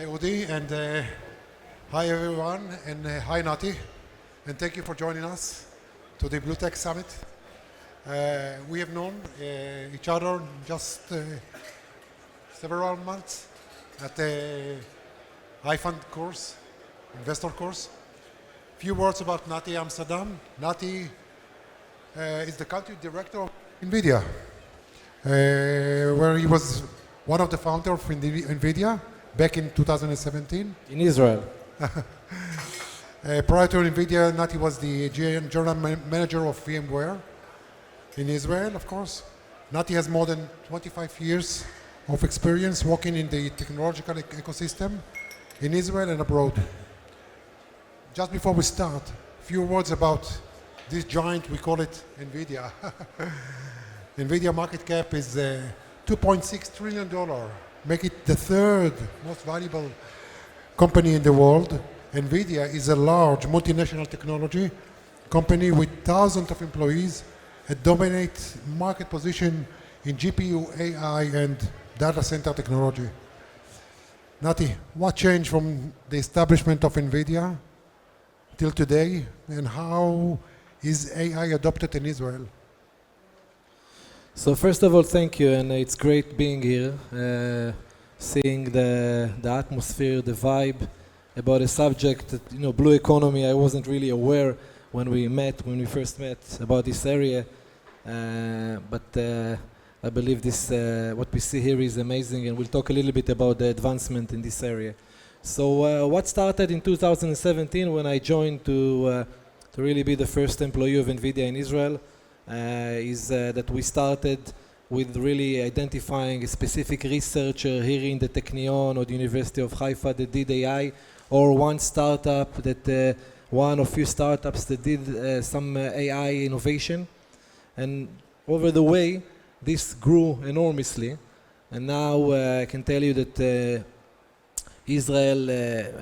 Udi, and hi everyone, and hi Nati, and thank you for joining us to the Blue Tech Summit. We have known each other just several months at the HiFund course, investor course. Few words about Nati Amsterdam. Nati is the country director of NVIDIA, where he was one of the founders of NVIDIA back in 2017. In Israel. Prior to NVIDIA, Nati was the general manager of VMware in Israel, of course. Nati has more than 25 years of experience working in the technological ecosystem in Israel and abroad. Just before we start, a few words about this giant, we call it NVIDIA. NVIDIA market cap is $2.6 trillion, make it the third most valuable company in the world. NVIDIA is a large multinational technology company with thousands of employees, a dominant market position in GPU, AI, and data center technology. Nati, what changed from the establishment of NVIDIA till today, and how is AI adopted in Israel? So first of all, thank you, and it's great being here, seeing the atmosphere, the vibe about a subject that, blue economy. I wasn't really aware when we first met about this area, but I believe this what we see here is amazing, and we'll talk a little bit about the advancement in this area. So what started in 2017 when I joined to really be the first employee of NVIDIA in Israel is that we started with really identifying a specific researcher here in the Technion or the University of Haifa that did AI, or one startup that one of few startups that did some AI innovation, and over the way this grew enormously, and now I can tell you that Israel,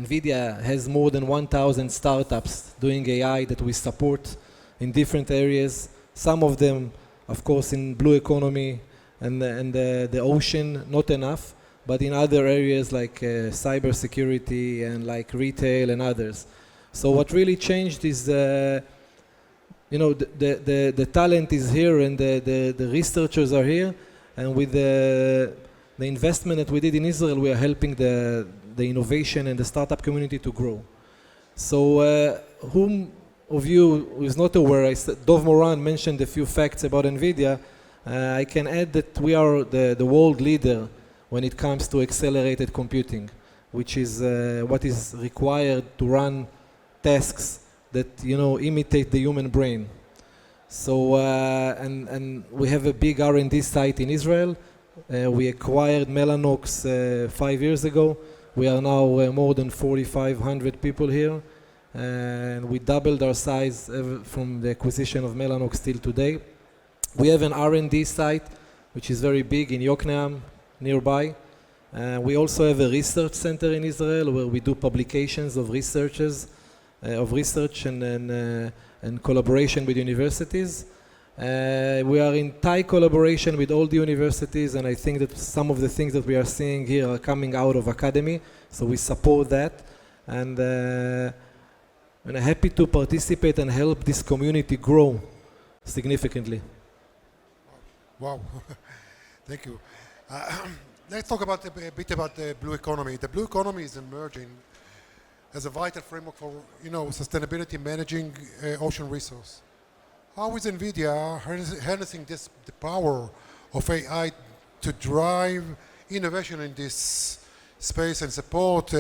NVIDIA has more than 1,000 startups doing AI that we support in different areas. Some of them, of course, in blue economy and the ocean, not enough, but in other areas like cyber security and like retail and others. So what really changed is, the talent is here, and the researchers are here, and with the investment that we did in Israel, we are helping the innovation and the startup community to grow. So whom of you who is not aware, Dov Moran mentioned a few facts about NVIDIA. I can add that we are the world leader when it comes to accelerated computing, which is what is required to run tasks that imitate the human brain. So and we have a big R&D site in Israel. We acquired Mellanox 5 years ago. We are now more than 4,500 people here, and we doubled our size from the acquisition of Mellanox till today. We have an R&D site which is very big in Yokneam, nearby. We also have a research center in Israel where we do publications of research and collaboration with universities. We are in tight collaboration with all the universities, and I think that some of the things that we are seeing here are coming out of academy, so we support that. And I'm happy to participate and help this community grow significantly. Wow, thank you. Let's talk about a bit about the blue economy. The blue economy is emerging as a vital framework for sustainability managing ocean resource. How is NVIDIA harnessing the power of AI to drive innovation in this space and support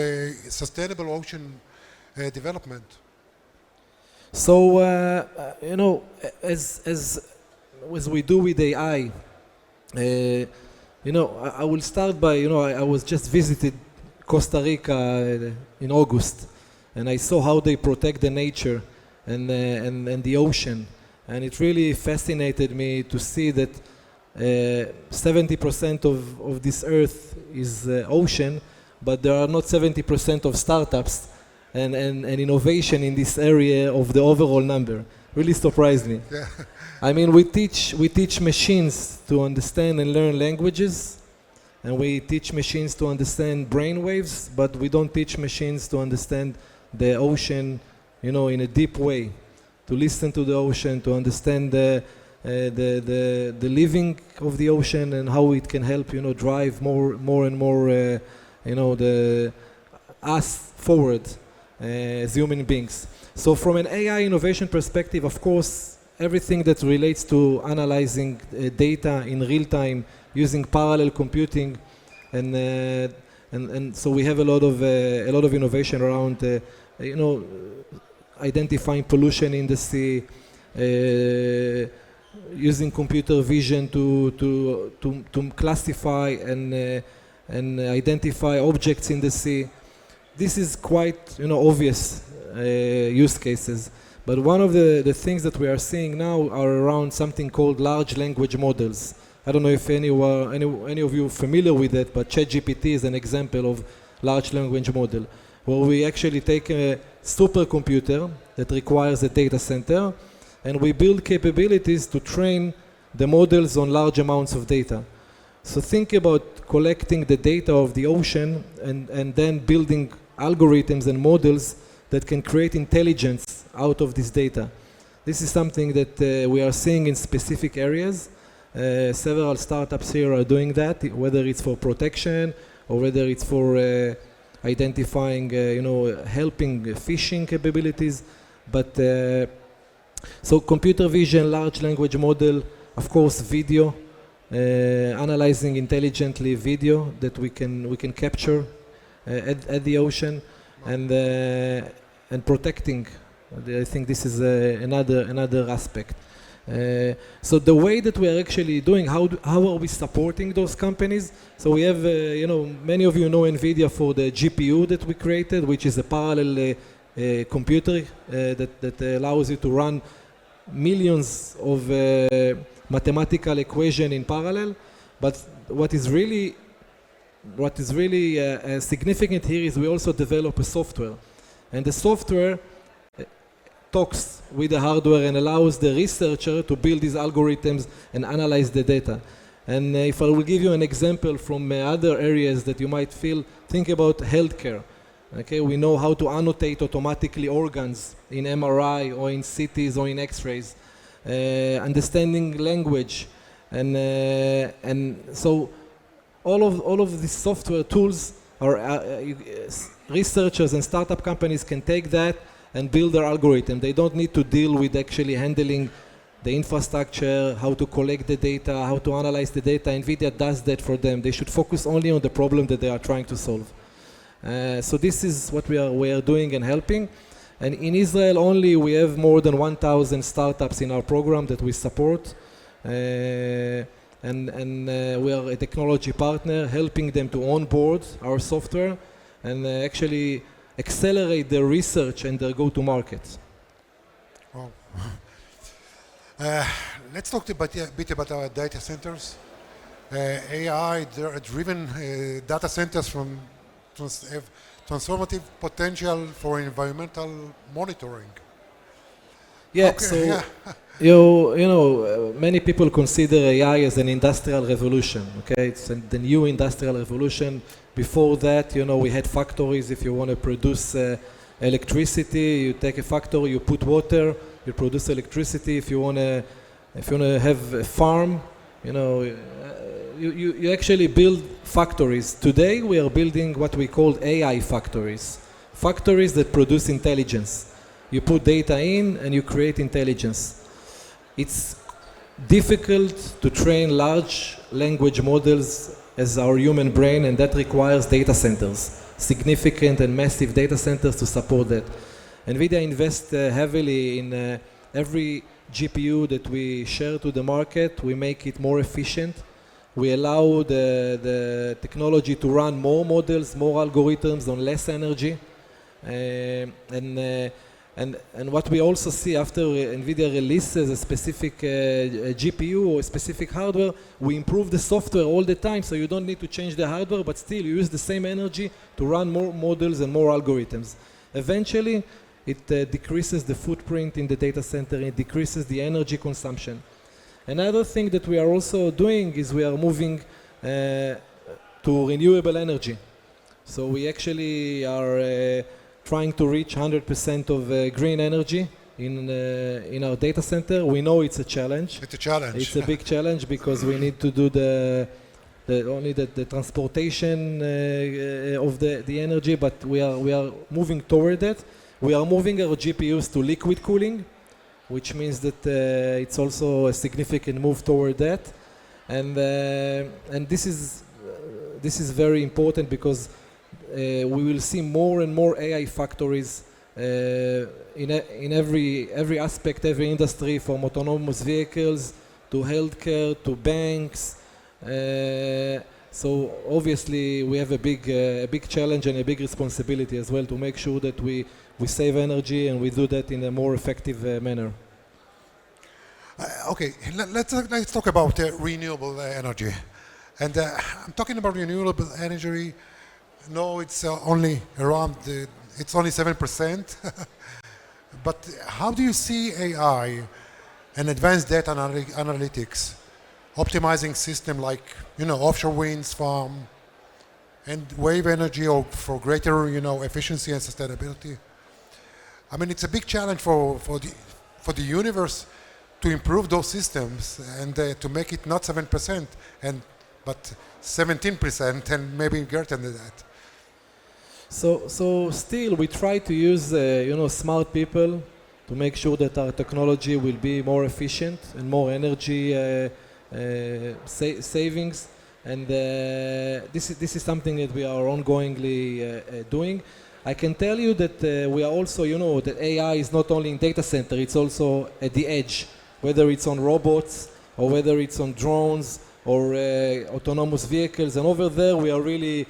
sustainable ocean development? So, as we do with AI, I will start by, I was just visited Costa Rica in August, and I saw how they protect the nature and the ocean. And it really fascinated me to see that 70% of this earth is ocean, but there are not 70% of startups and innovation in this area of the overall number. Really surprised me. Yeah. I mean, we teach machines to understand and learn languages, and we teach machines to understand brain waves, but we don't teach machines to understand the ocean, in a deep way, to listen to the ocean, to understand the living of the ocean and how it can help, drive more and more, us forward as human beings. So from an AI innovation perspective, of course, everything that relates to analyzing data in real time using parallel computing, and so we have a lot of innovation around, identifying pollution in the sea, using computer vision to classify and identify objects in the sea. This is quite obvious use cases, but one of the things that we are seeing now are around something called large language models. I don't know if any of you are familiar with it, but ChatGPT is an example of large language model, where we actually take a supercomputer that requires a data center, and we build capabilities to train the models on large amounts of data. So think about collecting the data of the ocean and then building algorithms and models that can create intelligence out of this data. This is something that we are seeing in specific areas. Several startups here are doing that, whether it's for protection or whether it's for identifying, helping fishing capabilities. But so computer vision, large language model, of course, video, analyzing intelligently video that we can capture at the ocean, and protecting. I think this is another aspect. So the way that we are actually doing, how are we supporting those companies? So we have, many of you know NVIDIA for the GPU that we created, which is a parallel computer that allows you to run millions of mathematical equations in parallel. But what is really significant here is we also develop a software, and the software talks with the hardware and allows the researcher to build these algorithms and analyze the data. And if I will give you an example from other areas that you might think about healthcare. Okay, we know how to annotate automatically organs in MRI or in CTs or in X-rays, understanding language, and so all of these software tools are researchers and startup companies can take that and build their algorithm. They don't need to deal with actually handling the infrastructure, how to collect the data, how to analyze the data. NVIDIA does that for them. They should focus only on the problem that they are trying to solve. So this is what we are doing and helping. And in Israel only, we have more than 1,000 startups in our program that we support. And we are a technology partner, helping them to onboard our software and actually accelerate their research and their go-to-market. Wow. Let's talk a bit about our data centers. AI-driven data centers have transformative potential for environmental monitoring. Yeah, okay, so yeah. Many people consider AI as an industrial revolution. Okay, it's the new industrial revolution. Before that, we had factories. If you want to produce electricity, you take a factory, you put water, you produce electricity. If you want to have a farm, you actually build factories. Today, we are building what we call AI factories. Factories that produce intelligence. You put data in and you create intelligence. It's difficult to train large language models as our human brain, and that requires data centers, significant and massive data centers to support that. NVIDIA invests heavily in every GPU that we share to the market. We make it more efficient. We allow the technology to run more models, more algorithms on less energy. And what we also see after NVIDIA releases a specific GPU or a specific hardware, we improve the software all the time, so you don't need to change the hardware, but still you use the same energy to run more models and more algorithms. Eventually, it decreases the footprint in the data center, it decreases the energy consumption. Another thing that we are also doing is we are moving to to renewable energy. So we actually are trying to reach 100% of green energy in our data center. We know it's a challenge. It's a challenge. It's a big challenge because we need to do the transportation of the energy, but we are moving toward that. We are moving our GPUs to liquid cooling, which means that it's also a significant move toward that, and this is very important because we will see more and more AI factories in every aspect, every industry, from autonomous vehicles to healthcare to banks. So obviously we have a big challenge and a big responsibility as well to make sure that we save energy and we do that in a more effective manner. Okay, let's talk about renewable energy. And I'm talking about renewable energy. No, it's only around, it's only 7%. But how do you see AI and advanced data analytics optimizing system like, offshore winds farm and wave energy or for greater, efficiency and sustainability? I mean, it's a big challenge for the universe to improve those systems and to make it not 7% but 17% and maybe greater than that. So still we try to use smart people to make sure that our technology will be more efficient and more energy savings, and this is something that we are ongoingly doing. I can tell you that we are also, that AI is not only in data center, it's also at the edge, whether it's on robots or whether it's on drones or autonomous vehicles. And over there, we are really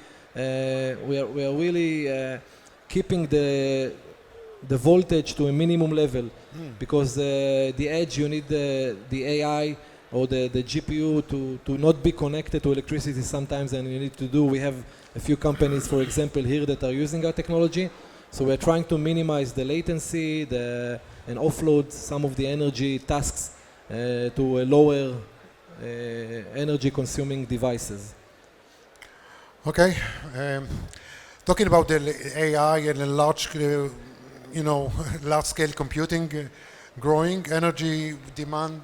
keeping the voltage to a minimum level, because the edge, you need the AI or the GPU to not be connected to electricity sometimes, and you need to do. We have a few companies, for example, here that are using our technology. So we're trying to minimize the latency and offload some of the energy tasks to a lower energy consuming devices. Okay, talking about the AI and the large scale computing growing, energy demand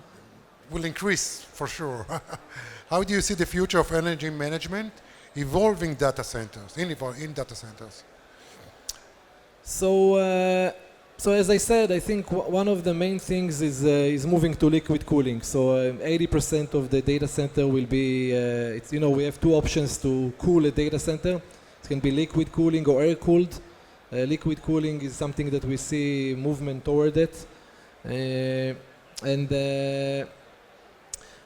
will increase for sure. How do you see the future of energy management evolving data centers, in data centers? So as I said, I think one of the main things is moving to liquid cooling. So 80% of the data center will be, we have two options to cool a data center. It can be liquid cooling or air cooled. Liquid cooling is something that we see movement toward it.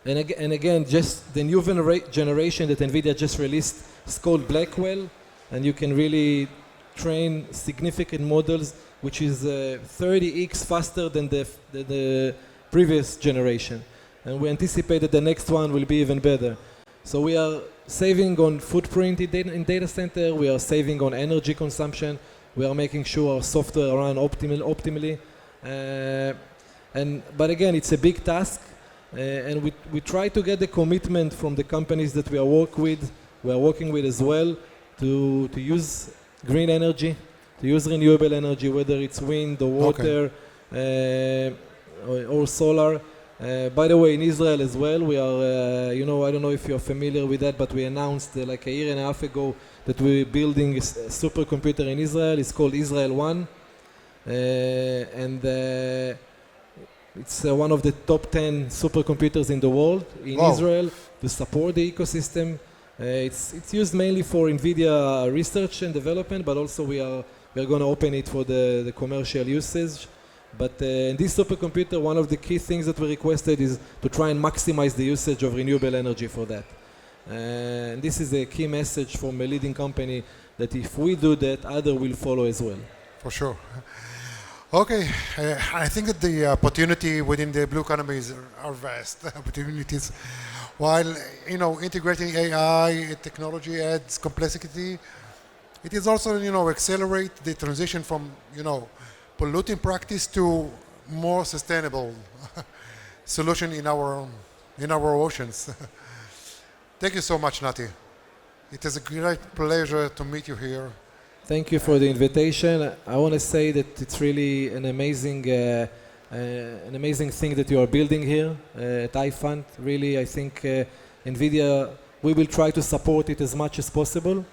And again, just the new generation that NVIDIA just released is called Blackwell, and you can really train significant models, which is 30x faster than the previous generation. And we anticipate that the next one will be even better. So we are saving on footprint in data center, we are saving on energy consumption, we are making sure our software run optimally. But again, it's a big task. And we try to get the commitment from the companies that we are working with as well to use green energy, to use renewable energy, whether it's wind or water, or solar. By the way, in Israel as well, we are, I don't know if you're familiar with that, but we announced like a year and a half ago that we're building a supercomputer in Israel. It's called Israel 1. It's one of the top 10 supercomputers in the world in Israel to support the ecosystem. It's used mainly for NVIDIA research and development, but also we're going to open it for the commercial usage. But in this supercomputer, one of the key things that we requested is to try and maximize the usage of renewable energy for that. And this is a key message from a leading company that if we do that, others will follow as well. For sure. Okay, I think that the opportunity within the blue economy are vast opportunities. While integrating AI technology adds complexity, it is also accelerate the transition from polluting practice to more sustainable solution in our oceans. Thank you so much, Nati. It is a great pleasure to meet you here. Thank you for the invitation. I want to say that it's really an amazing thing that you are building here at HiFund. Really, I think NVIDIA, we will try to support it as much as possible.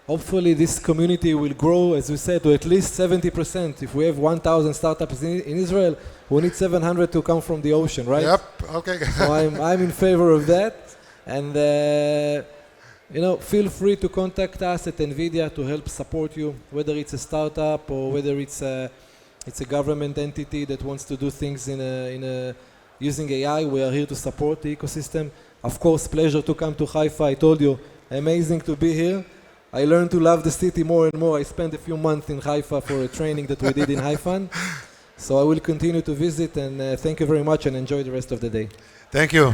Hopefully this community will grow, as we said, to at least 70%. If we have 1,000 startups in Israel, we need 700 to come from the ocean, right? Yep, okay. So I'm in favor of that. And feel free to contact us at NVIDIA to help support you, whether it's a startup or whether it's a government entity that wants to do things using AI. We are here to support the ecosystem. Of course, pleasure to come to Haifa. I told you, amazing to be here. I learned to love the city more and more. I spent a few months in Haifa for a training that we did in HiFund. So I will continue to visit, and thank you very much and enjoy the rest of the day. Thank you.